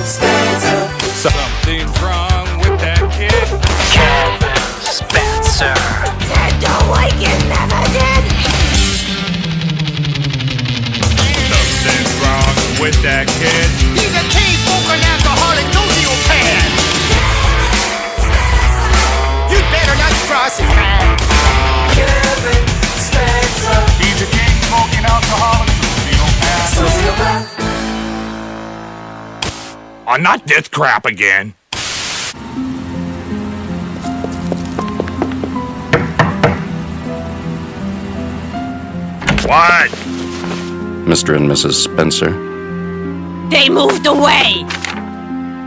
Something's wrong with that kid. Kevin Spencer. Said don't like it, never did. Something's wrong with that kid. He's a teen-smoking alcoholic sociopath. You better not cross his path. Kevin Spencer. He's a teen-smoking alcoholic sociopath. Oh, not this crap again. What? Mr. and Mrs. Spencer, They moved away.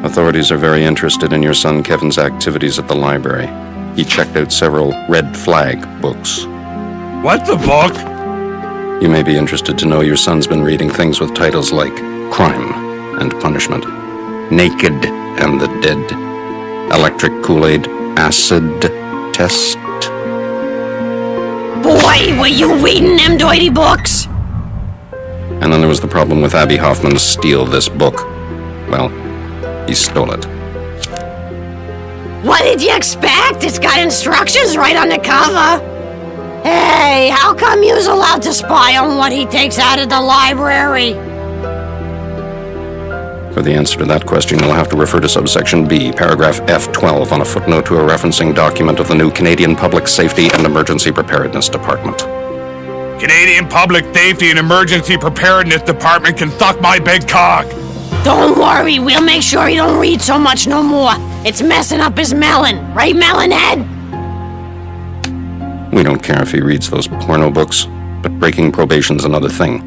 authorities are very interested in your son Kevin's activities at the library. He checked out several red flag books. What's the book? You may be interested to know your son's been reading things with titles like Crime and Punishment, Naked and the Dead, Electric Kool-Aid, Acid Test. Boy, were you reading them dirty books? And then there was the problem with Abby Hoffman's steal this book. Well, he stole it. What did you expect? It's got instructions right on the cover. Hey, how come you's allowed to spy on what he takes out of the library? For the answer to that question, you'll have to refer to subsection B, paragraph F12, on a footnote to a referencing document of the new Canadian Public Safety and Emergency Preparedness Department. Canadian Public Safety and Emergency Preparedness Department can suck my big cock. Don't worry, we'll make sure he don't read so much no more. It's messing up his melon, right, Melonhead? We don't care if he reads those porno books, but breaking probation's another thing.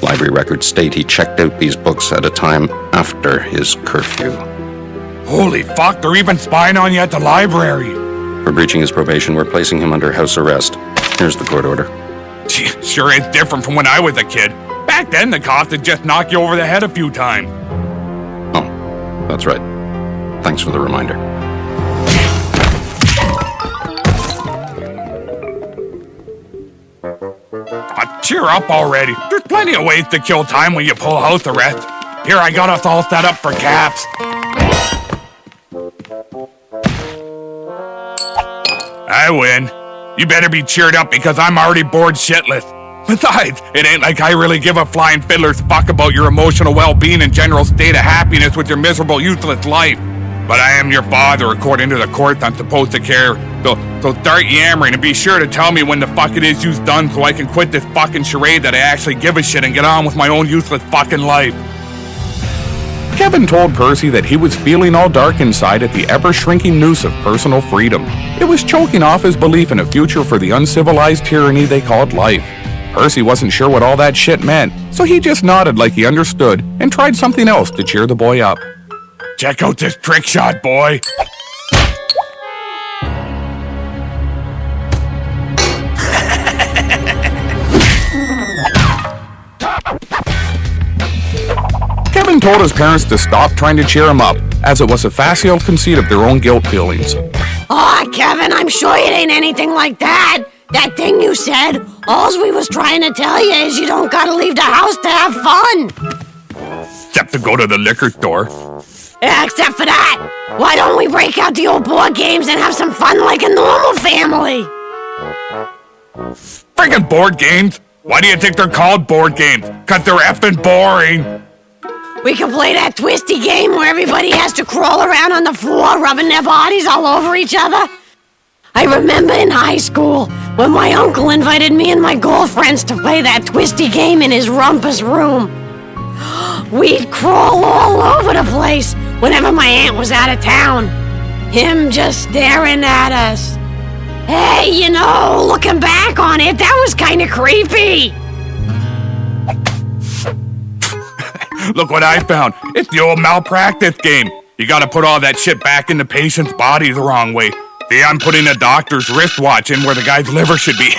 Library records state he checked out these books at a time after his curfew. Holy fuck, they're even spying on you at the library. For breaching his probation, we're placing him under house arrest. Here's the court order. Sure is different from when I was a kid. Back then, the cops would just knock you over the head a few times. Oh, that's right. Thanks for the reminder. Cheer up already. There's plenty of ways to kill time when you pull house arrest. Here, I got us all set up for caps. I win. You better be cheered up because I'm already bored shitless. Besides, it ain't like I really give a flying fiddler's fuck about your emotional well-being and general state of happiness with your miserable, useless life. But I am your father, according to the courts. I'm supposed to care. So start yammering and be sure to tell me when the fuck it is you've done so I can quit this fucking charade that I actually give a shit and get on with my own useless fucking life. Kevin told Percy that he was feeling all dark inside at the ever-shrinking noose of personal freedom. It was choking off his belief in a future for the uncivilized tyranny they called life. Percy wasn't sure what all that shit meant, so he just nodded like he understood and tried something else to cheer the boy up. Check out this trick shot, boy. Kevin told his parents to stop trying to cheer him up, as it was a facile conceit of their own guilt feelings. Aw, Kevin, I'm sure it ain't anything like that. That thing you said, alls we was trying to tell you is you don't gotta leave the house to have fun. Except to go to the liquor store. Yeah, except for that. Why don't we break out the old board games and have some fun like a normal family? Friggin' board games? Why do you think they're called board games? 'Cause they're effing boring. We can play that twisty game where everybody has to crawl around on the floor rubbing their bodies all over each other. I remember in high school when my uncle invited me and my girlfriends to play that twisty game in his rumpus room. We'd crawl all over the place whenever my aunt was out of town. Him just staring at us. Hey, you know, looking back on it, that was kind of creepy. Look what I found. It's the old malpractice game. You gotta put all that shit back in the patient's body the wrong way. See, I'm putting a doctor's wristwatch in where the guy's liver should be.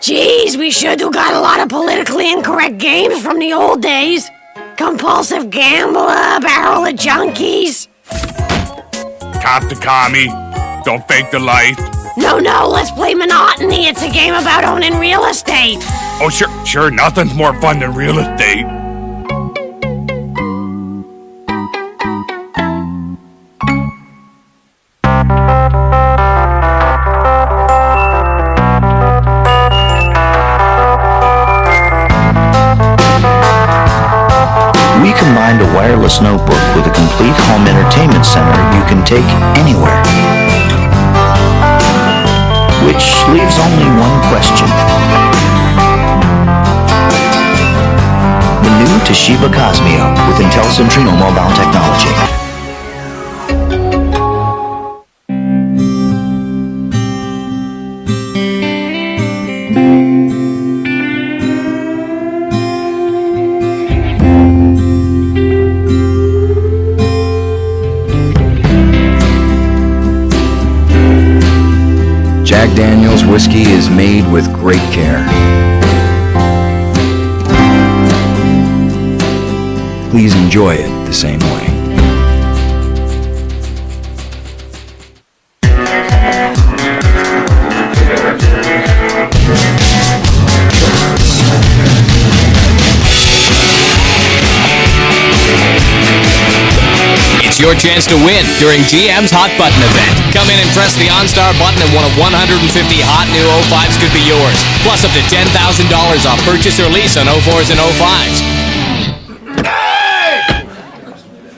Jeez, we sure do got a lot of politically incorrect games from the old days. Compulsive gambler, barrel of junkies. Cop to commie. Don't fake the life. No, let's play Monotony. It's a game about owning real estate. Oh, sure, nothing's more fun than real estate. We combined a wireless notebook with a complete home entertainment center you can take anywhere. Which leaves only one question. The new Toshiba Cosmeo with Intel Centrino mobile technology. Jack Daniel's whiskey is made with great care. Please enjoy it the same way. It's your chance to win during GM's Hot Button event. Come in and press the OnStar button and one of 150 hot new 05s could be yours. Plus up to $10,000 off purchase or lease on 04s and 05s.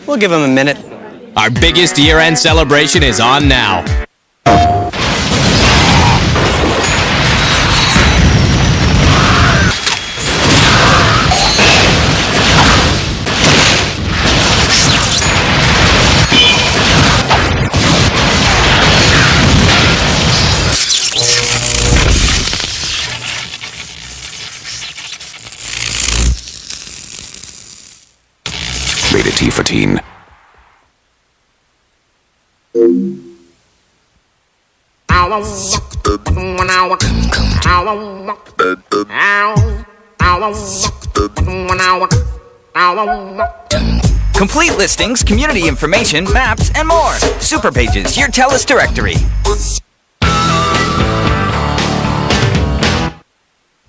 We'll give him a minute. Our biggest year-end celebration is on now. Rated T for teen. Complete listings, community information, maps, and more. Super Pages, your TELUS directory.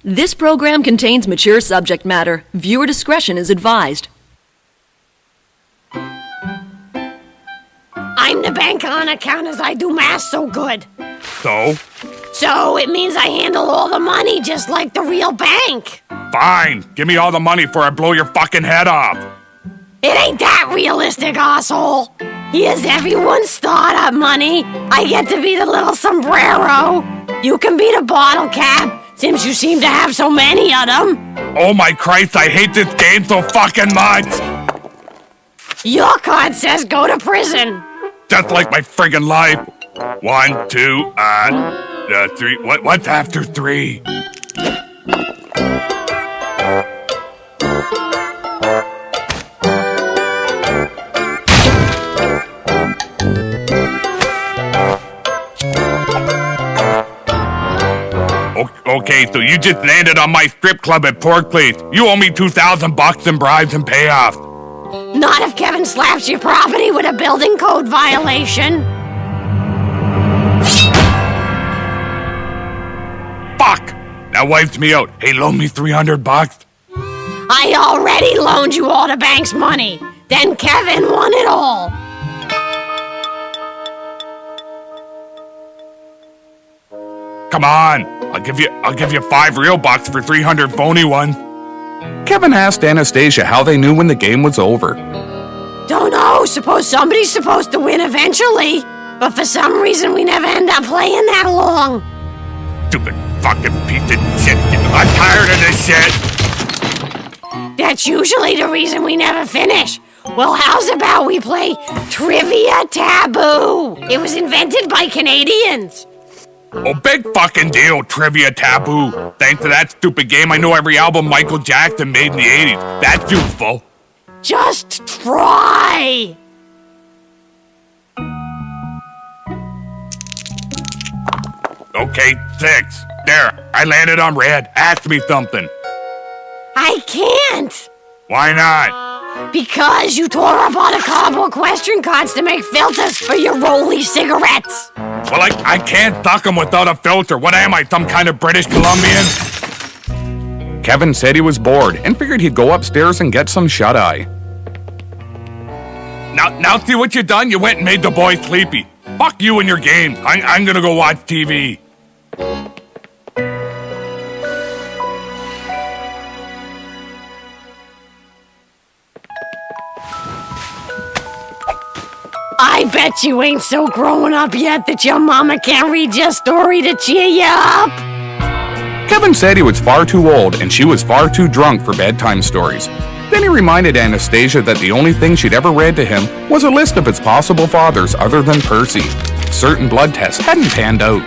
This program contains mature subject matter. Viewer discretion is advised. I'm the banker on account as I do math so good. So? So it means I handle all the money just like the real bank. Fine. Give me all the money before I blow your fucking head off. It ain't that realistic, asshole. Here's everyone's startup money. I get to be the little sombrero. You can be the bottle cap, since you seem to have so many of them. Oh my Christ, I hate this game so fucking much. Your card says go to prison. Just like my friggin' life. 1, 2, 3. What's after 3? Okay, so you just landed on my strip club at Pork Place. You owe me $2,000 in bribes and payoffs. Not if Kevin slaps your property with a building code violation. Fuck! That wipes me out. Hey, loan me $300. I already loaned you all the bank's money. Then Kevin won it all. Come on. I'll give you 5 real bucks for 300 phony ones. Kevin asked Anastasia how they knew when the game was over. Don't know. Suppose somebody's supposed to win eventually. But for some reason, we never end up playing that long. Stupid fucking piece of shit. I'm tired of this shit. That's usually the reason we never finish. Well, how's about we play Trivia Taboo? It was invented by Canadians. Oh, big fucking deal, Trivia Taboo. Thanks to that stupid game, I know every album Michael Jackson made in the 80s. That's useful. Just try. Okay, 6. There, I landed on red. Ask me something. I can't. Why not? Because you tore up all the cardboard question cards to make filters for your Rolly cigarettes. Well, I can't suck them without a filter. What am I, some kind of British Columbian? Kevin said he was bored and figured he'd go upstairs and get some shut-eye. Now see what you done? You went and made the boy sleepy. Fuck you and your game. I'm gonna go watch TV. I bet you ain't so grown up yet that your mama can't read your story to cheer you up. Kevin said he was far too old and she was far too drunk for bedtime stories. Then he reminded Anastasia that the only thing she'd ever read to him was a list of his possible fathers other than Percy. Certain blood tests hadn't panned out.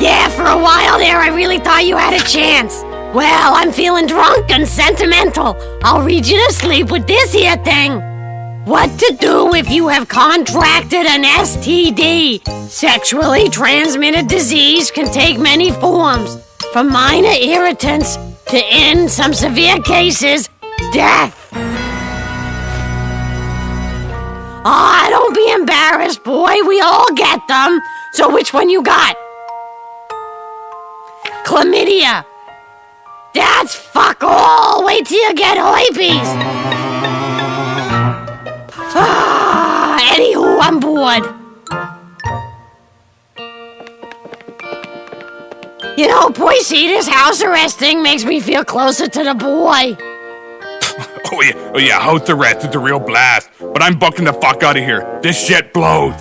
Yeah, for a while there I really thought you had a chance. Well, I'm feeling drunk and sentimental. I'll read you to sleep with this here thing. What to do if you have contracted an STD. Sexually transmitted disease can take many forms, from minor irritants to, in some severe cases, death. Ah, don't be embarrassed, boy. We all get them. So which one you got? Chlamydia. That's fuck all. Wait till you get herpes. Anywho, I'm bored. You know, Percy, this house arrest thing makes me feel closer to the boy. Oh yeah, house arrest is a real blast. But I'm bucking the fuck out of here. This shit blows.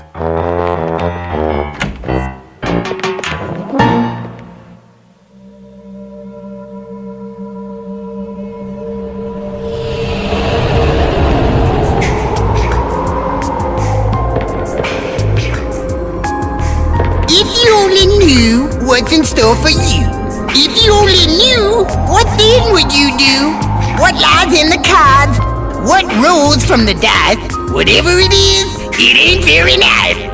If you only knew what's in store for you. If you only knew, what then would you do? What lies in the cards? What rolls from the dice? Whatever it is, it ain't very nice.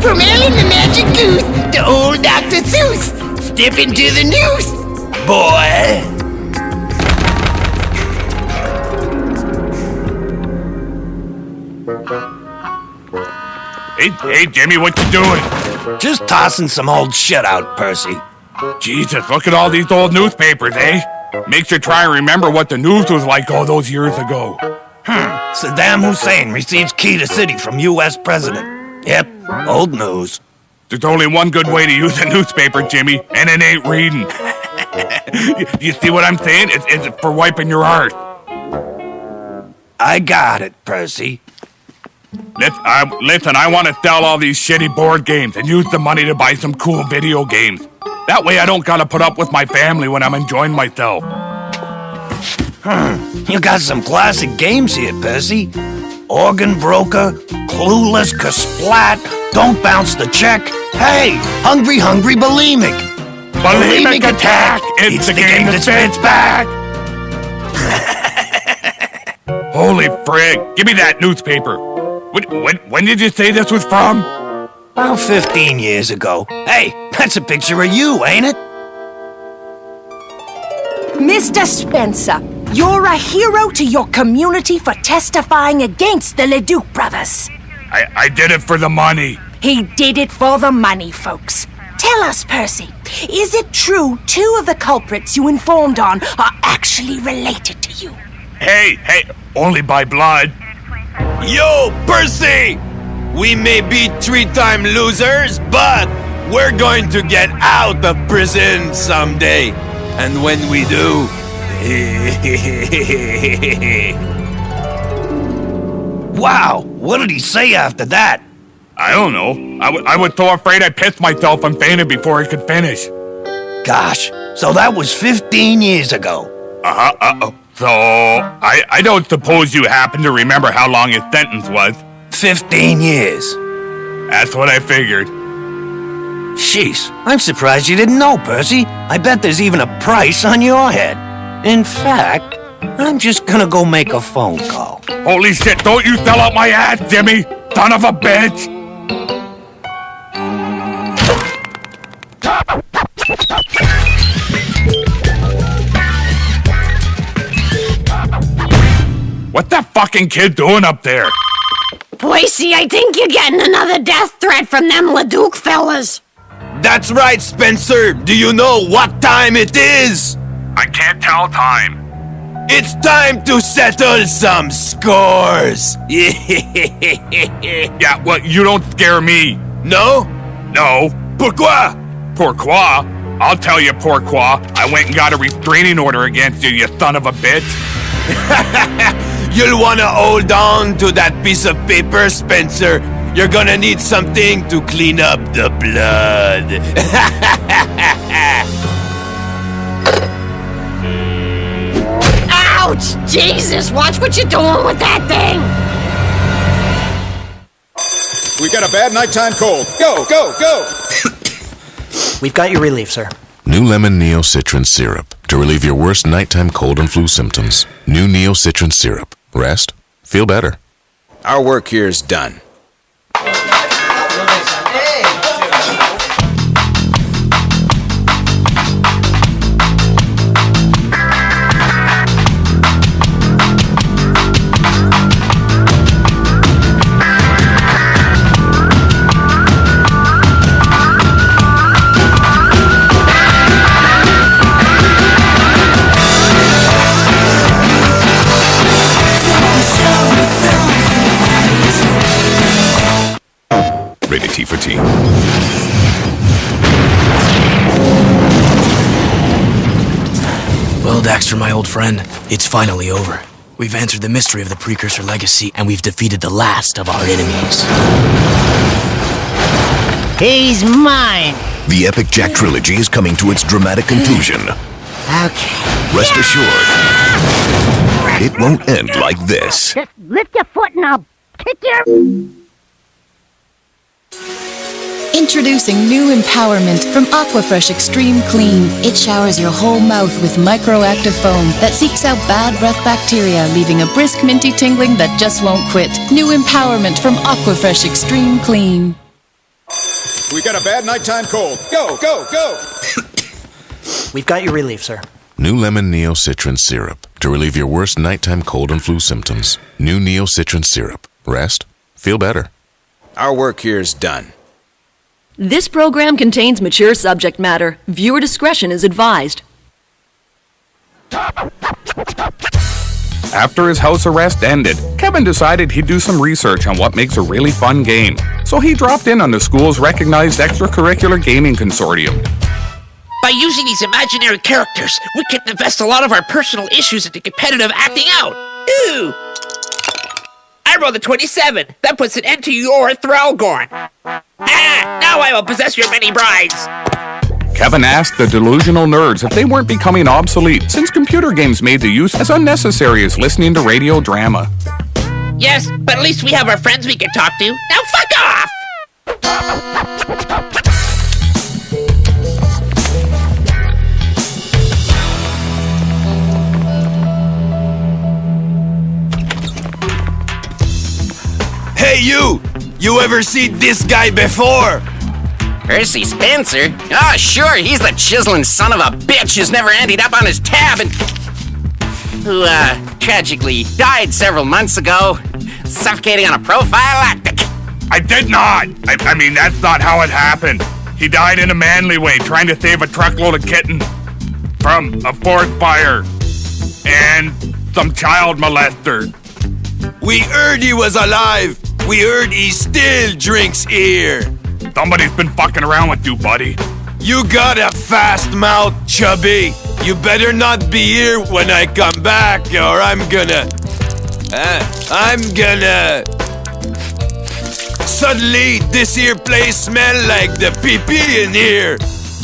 From Allen the Magic Goose to old Dr. Seuss, step into the noose, boy. Hey, Jimmy, what you doing? Just tossing some old shit out, Percy. Jesus, look at all these old newspapers, eh? Makes you try and remember what the news was like all those years ago. Saddam Hussein receives key to city from U.S. president. Yep, old news. There's only one good way to use a newspaper, Jimmy, and it ain't reading. You see what I'm saying? It's for wiping your heart. I got it, Percy. Listen, I want to sell all these shitty board games and use the money to buy some cool video games. That way I don't gotta put up with my family when I'm enjoying myself. You got some classic games here, Percy. Organ Broker, Clueless, Kasplat, Don't Bounce the Check. Hey, Hungry Bulimic. Bulimic Attack! It's the game that spits back! Holy frig, give me that newspaper. When did you say this was from? About 15 years ago. Hey, that's a picture of you, ain't it? Mr. Spencer, you're a hero to your community for testifying against the Leduc brothers. I did it for the money. He did it for the money, folks. Tell us, Percy, is it true 2 of the culprits you informed on are actually related to you? Hey, only by blood. Yo, Percy! We may be 3-time losers, but we're going to get out of prison someday. And when we do... Wow, what did he say after that? I don't know. I was so afraid I pissed myself and fainted before he could finish. Gosh, so that was 15 years ago. So, I don't suppose you happen to remember how long his sentence was? 15 years. That's what I figured. Jeez, I'm surprised you didn't know, Percy. I bet there's even a price on your head. In fact, I'm just gonna go make a phone call. Holy shit, don't you sell out my ass, Jimmy! Son of a bitch! What's that fucking kid doing up there? Percy, I think you're getting another death threat from them Leduc fellas. That's right, Spencer. Do you know what time it is? I can't tell time. It's time to settle some scores. Yeah, well, you don't scare me. No? No. Pourquoi? Pourquoi? I'll tell you, Pourquoi, I went and got a restraining order against you, you son of a bitch. You'll wanna hold on to that piece of paper, Spencer. You're gonna need something to clean up the blood. Ouch! Jesus, watch what you're doing with that thing! We got a bad nighttime cold. Go, go, go! We've got your relief, sir. New Lemon Neo-Citrin Syrup to relieve your worst nighttime cold and flu symptoms. New Neo-Citrin Syrup. Rest. Feel better. Our work here is done. Rated T for T. Well, Daxter, my old friend, it's finally over. We've answered the mystery of the Precursor Legacy, and we've defeated the last of our enemies. He's mine. The Epic Jack trilogy is coming to its dramatic conclusion. Okay. Rest assured, it won't end like this. Just lift your foot and I'll kick your... Introducing new empowerment from Aquafresh Extreme Clean. It showers your whole mouth with microactive foam that seeks out bad breath bacteria, leaving a brisk minty tingling that just won't quit. New empowerment from Aquafresh Extreme Clean. We got a bad nighttime cold. Go, go, go! We've got your relief, sir. New Lemon Neo-Citrin Syrup to relieve your worst nighttime cold and flu symptoms. New Neo-Citrin Syrup. Rest. Feel better. Our work here is done. This program contains mature subject matter. Viewer discretion is advised. After his house arrest ended, Kevin decided he'd do some research on what makes a really fun game. So he dropped in on the school's recognized extracurricular gaming consortium. By using these imaginary characters, we can invest a lot of our personal issues into competitive acting out. Ooh! I rolled a 27. That puts an end to your Thralgorn. Now I will possess your many brides. Kevin asked the delusional nerds if they weren't becoming obsolete, since computer games made the use as unnecessary as listening to radio drama. Yes, but at least we have our friends we can talk to. Now fuck off! Hey, you! You ever seen this guy before? Percy Spencer? Oh, sure, he's the chiseling son of a bitch who's never ended up on his tab and who, tragically died several months ago, suffocating on a prophylactic. I did not! I mean, that's not how it happened. He died in a manly way, trying to save a truckload of kittens from a forest fire and some child molester. We heard he was alive. We heard he still drinks here. Somebody's been fucking around with you, buddy. You got a fast mouth, Chubby. You better not be here when I come back, or I'm gonna... Suddenly, this here place smell like the pee-pee in here.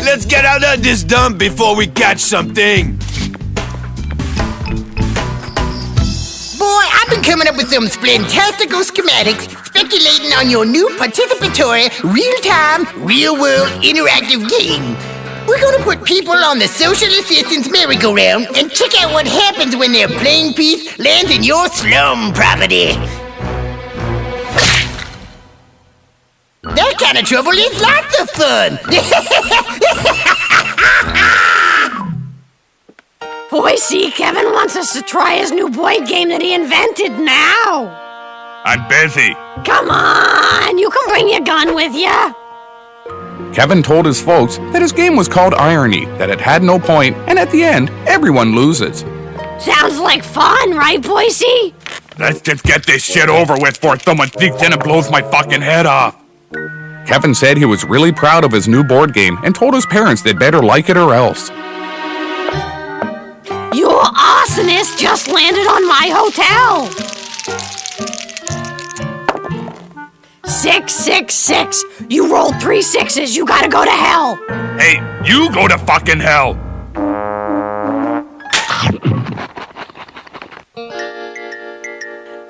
Let's get out of this dump before we catch something. Boy, I've been coming up with some splentastical schematics speculating on your new participatory, real-time, real-world interactive game. We're gonna put people on the social assistance merry-go-round and check out what happens when their playing piece lands in your slum property. That kind of trouble is lots of fun. Boy, see, Kevin wants us to try his new board game that he invented now. I'm busy. Come on, you can bring your gun with you. Kevin told his folks that his game was called Irony, that it had no point, and at the end, everyone loses. Sounds like fun, right, Boise? Let's just get this shit over with before someone sneaks in and blows my fucking head off. Kevin said he was really proud of his new board game and told his parents they'd better like it or else. Your arsonist just landed on my hotel! 666! You rolled 3 6s, you gotta go to hell! Hey, you go to fucking hell!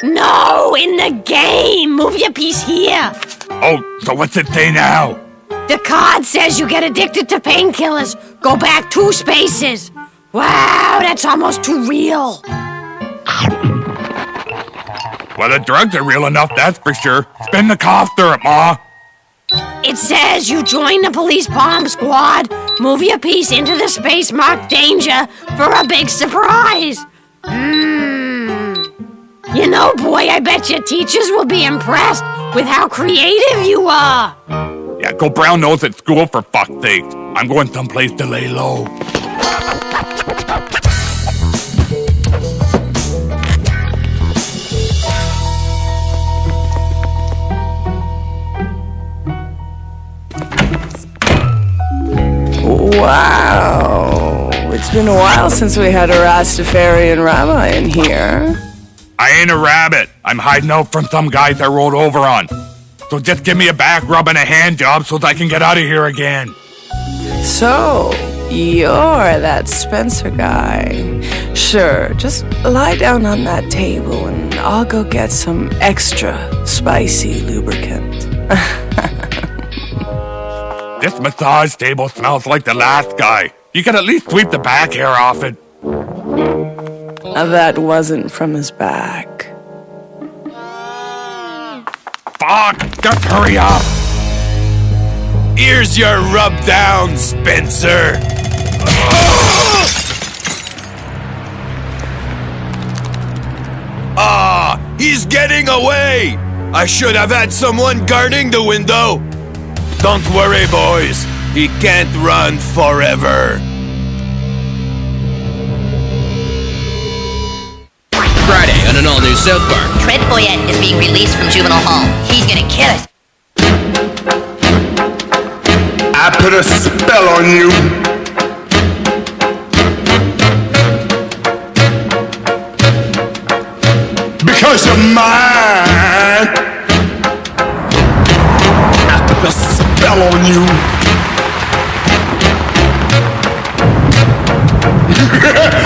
No, in the game! Move your piece here! Oh, so what's it say now? The card says you get addicted to painkillers. Go back 2 spaces. Wow, that's almost too real. Well, the drugs are real enough, that's for sure. Spin the cough syrup, Ma. It says you join the police bomb squad, move your piece into the space marked danger for a big surprise. You know, boy, I bet your teachers will be impressed with how creative you are. Yeah, go brown nose at school for fuck's sake. I'm going someplace to lay low. Wow. It's been a while since we had a Rastafarian rabbi in here. I ain't a rabbit. I'm hiding out from some guys I rolled over on. So just give me a back rub and a hand job so that I can get out of here again. So, you're that Spencer guy. Sure, just lie down on that table and I'll go get some extra spicy lubricant. This massage table smells like the last guy. You can at least sweep the back hair off it. That wasn't from his back. Fuck! Just hurry up! Here's your rub down, Spencer! Ah! He's getting away! I should have had someone guarding the window! Don't worry, boys. He can't run forever. Friday on an all-new South Park. Tread Boyette is being released from juvenile hall. He's gonna kill us. I put a spell on you. Because you're mine. I put a spell on you.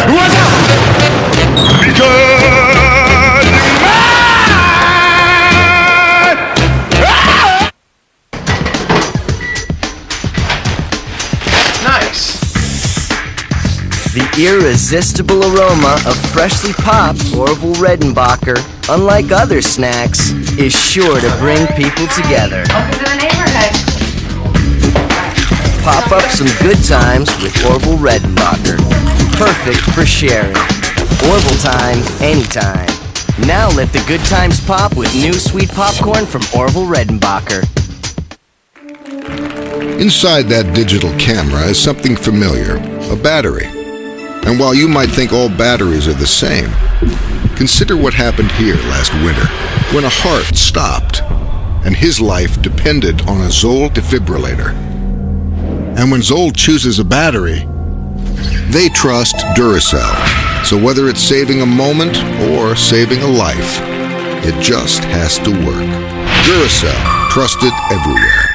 What's up? Because you're mine. Nice. The irresistible aroma of freshly popped Orville Redenbacher, unlike other snacks, is sure to bring people together. Welcome to the neighborhood. Pop up some good times with Orville Redenbacher. Perfect for sharing. Orville time, anytime. Now let the good times pop with new sweet popcorn from Orville Redenbacher. Inside that digital camera is something familiar, a battery. And while you might think all batteries are the same, consider what happened here last winter when a heart stopped and his life depended on a Zoll defibrillator. And when Zoll chooses a battery, they trust Duracell. So whether it's saving a moment or saving a life, it just has to work. Duracell, trusted everywhere.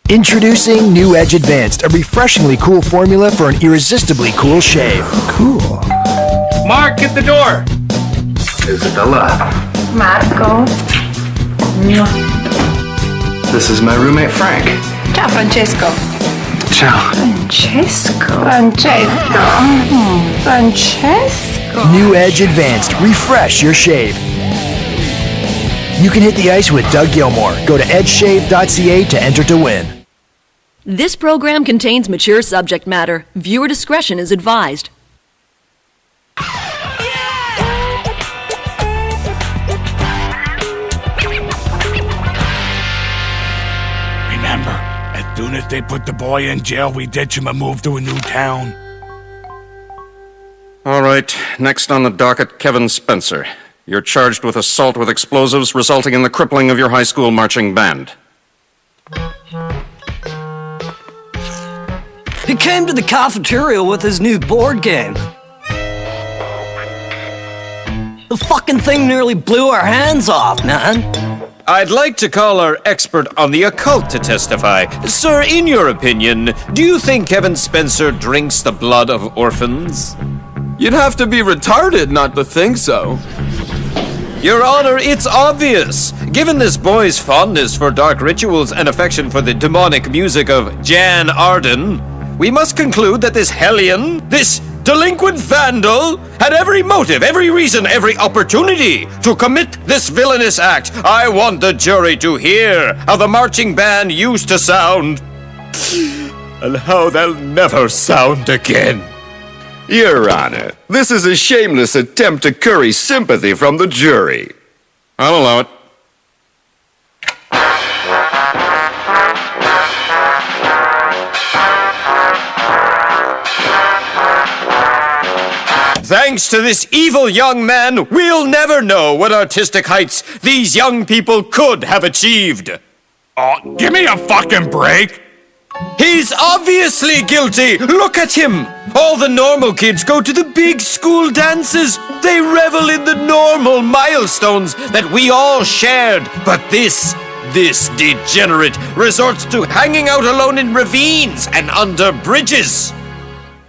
Introducing New Edge Advanced, a refreshingly cool formula for an irresistibly cool shave. Cool. Mark, get the door. Isabella. Marco. This is my roommate, Frank. Ciao, Francesco. Ciao. Francesco. Francesco. New Edge Advanced. Refresh your shave. You can hit the ice with Doug Gilmore. Go to edgeshave.ca to enter to win. This program contains mature subject matter. Viewer discretion is advised. Remember, as soon as they put the boy in jail, we ditch him and move to a new town. All right, next on the docket, Kevin Spencer. You're charged with assault with explosives resulting in the crippling of your high school marching band. He came to the cafeteria with his new board game. The fucking thing nearly blew our hands off, man. I'd like to call our expert on the occult to testify. Sir, in your opinion, do you think Kevin Spencer drinks the blood of orphans? You'd have to be retarded not to think so. Your Honor, it's obvious. Given this boy's fondness for dark rituals and affection for the demonic music of Jan Arden, we must conclude that this hellion, this delinquent vandal, had every motive, every reason, every opportunity to commit this villainous act. I want the jury to hear how the marching band used to sound, and how they'll never sound again. Your Honor, this is a shameless attempt to curry sympathy from the jury. I'll allow it. Thanks to this evil young man, we'll never know what artistic heights these young people could have achieved. Oh, give me a fucking break. He's obviously guilty. Look at him. All the normal kids go to the big school dances. They revel in the normal milestones that we all shared. But this degenerate resorts to hanging out alone in ravines and under bridges.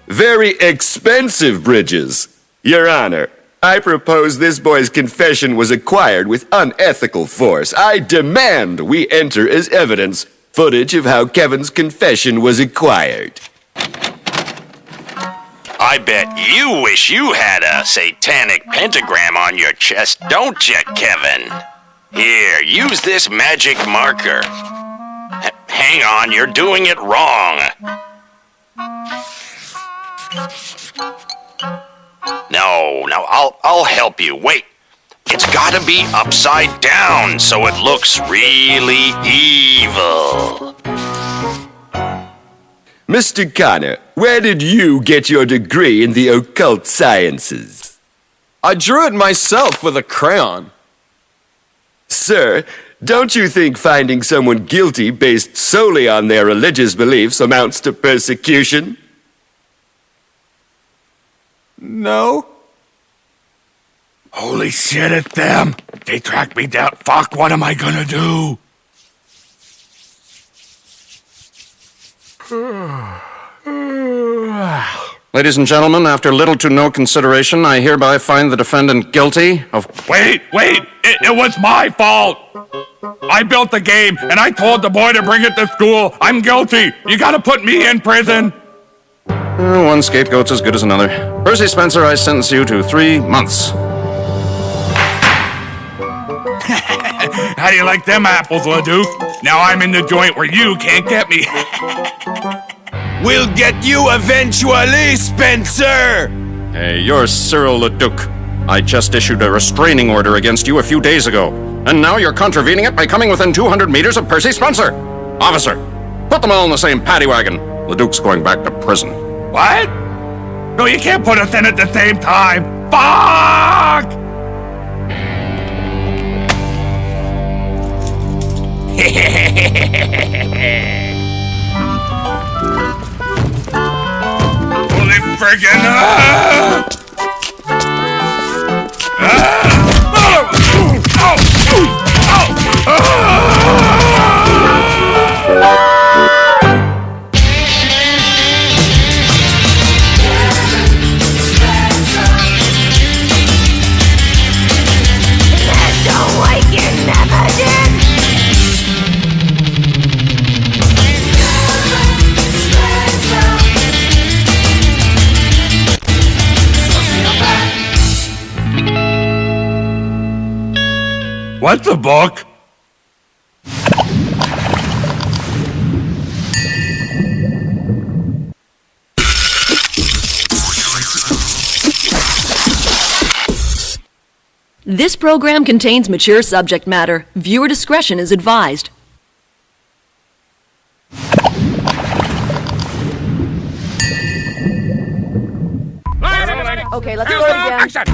Very expensive bridges. Your Honor, I propose this boy's confession was acquired with unethical force. I demand we enter as evidence footage of how Kevin's confession was acquired. I bet you wish you had a satanic pentagram on your chest, don't you, Kevin? Here, use this magic marker. Hang on, you're doing it wrong. No, I'll help you. Wait. It's gotta be upside down so it looks really evil. Mr. Connor, where did you get your degree in the occult sciences? I drew it myself with a crayon. Sir, don't you think finding someone guilty based solely on their religious beliefs amounts to persecution? No. Holy shit, it's them. They tracked me down. Fuck, what am I gonna do? Ladies and gentlemen, after little to no consideration, I hereby find the defendant guilty of... Wait! It was my fault! I built the game, and I told the boy to bring it to school. I'm guilty. You gotta put me in prison. One scapegoat's as good as another. Percy Spencer, I sentence you to 3 months. How do you like them apples, LeDuc? Now I'm in the joint where you can't get me. We'll get you eventually, Spencer! Hey, you're Cyril LeDuc. I just issued a restraining order against you a few days ago. And now you're contravening it by coming within 200 meters of Percy Spencer. Officer, put them all in the same paddy wagon. LeDuc's going back to prison. What? No, you can't put us in at the same time. Fuck! Holy friggin' What's the book? This program contains mature subject matter. Viewer discretion is advised. Okay, let's go again. Action!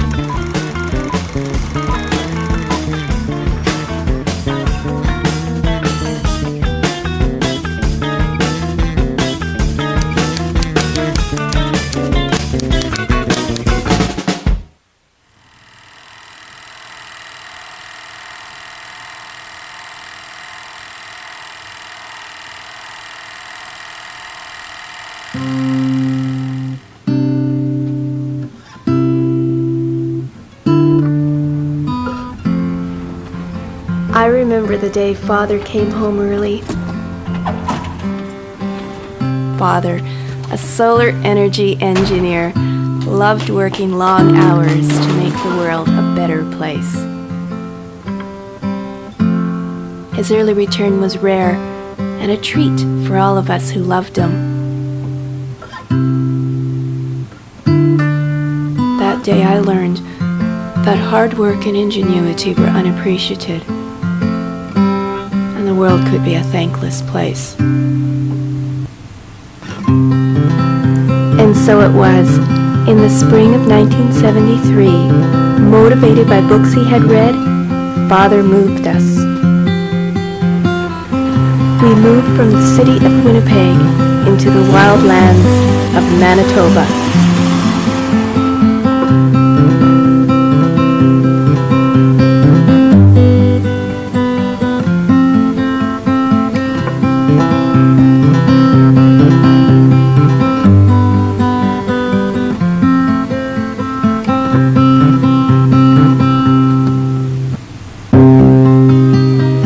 remember the day Father came home early. Father, a solar energy engineer, loved working long hours to make the world a better place. His early return was rare and a treat for all of us who loved him. That day I learned that hard work and ingenuity were unappreciated, and the world could be a thankless place. And so it was, in the spring of 1973, motivated by books he had read, Father moved us. We moved from the city of Winnipeg into the wild lands of Manitoba.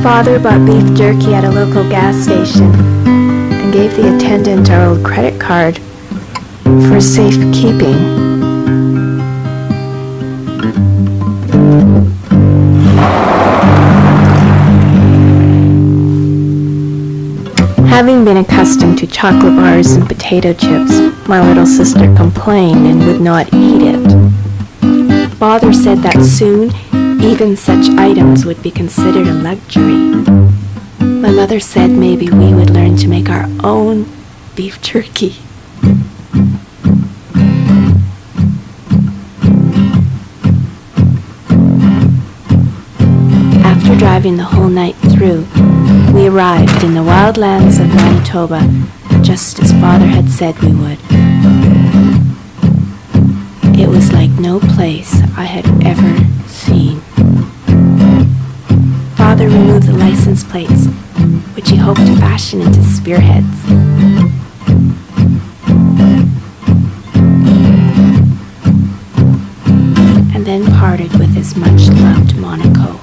Father bought beef jerky at a local gas station and gave the attendant our old credit card for safekeeping. Having been accustomed to chocolate bars and potato chips, my little sister complained and would not eat it. Father said that soon even such items would be considered a luxury. My mother said maybe we would learn to make our own beef jerky. After driving the whole night through, we arrived in the wildlands of Manitoba, just as Father had said we would. It was like no place I had ever seen. Father removed the license plates, which he hoped to fashion into spearheads. And then parted with his much-loved Monaco.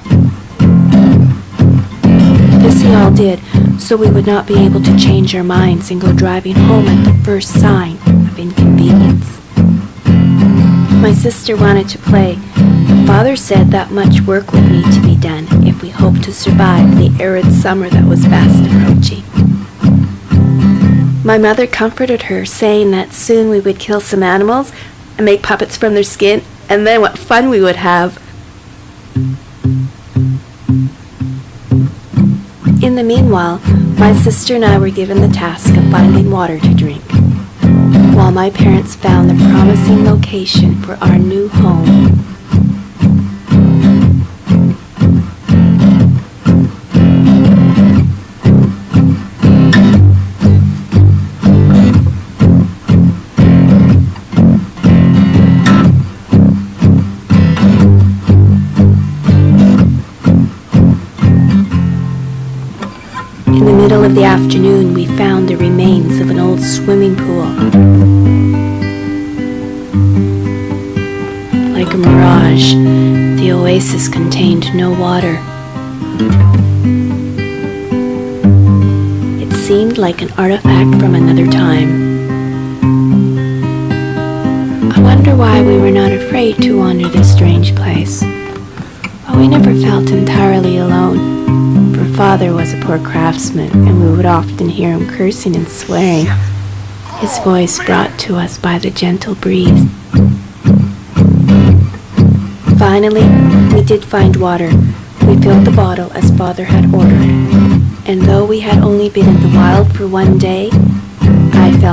This he all did so we would not be able to change our minds and go driving home at the first sign of inconvenience. My sister wanted to play. Father said that much work would need to be done if we hoped to survive the arid summer that was fast approaching. My mother comforted her, saying that soon we would kill some animals and make puppets from their skin, and then what fun we would have. In the meanwhile, my sister and I were given the task of finding water to drink, while my parents found the promising location for our new home. In the middle of the afternoon, we found the remains of an old swimming pool. Like a mirage, the oasis contained no water. It seemed like an artifact from another time. I wonder why we were not afraid to wander this strange place. But we never felt entirely alone. Father was a poor craftsman, and we would often hear him cursing and swearing, his voice brought to us by the gentle breeze. Finally, we did find water. We filled the bottle as Father had ordered, and though we had only been in the wild for one day, I felt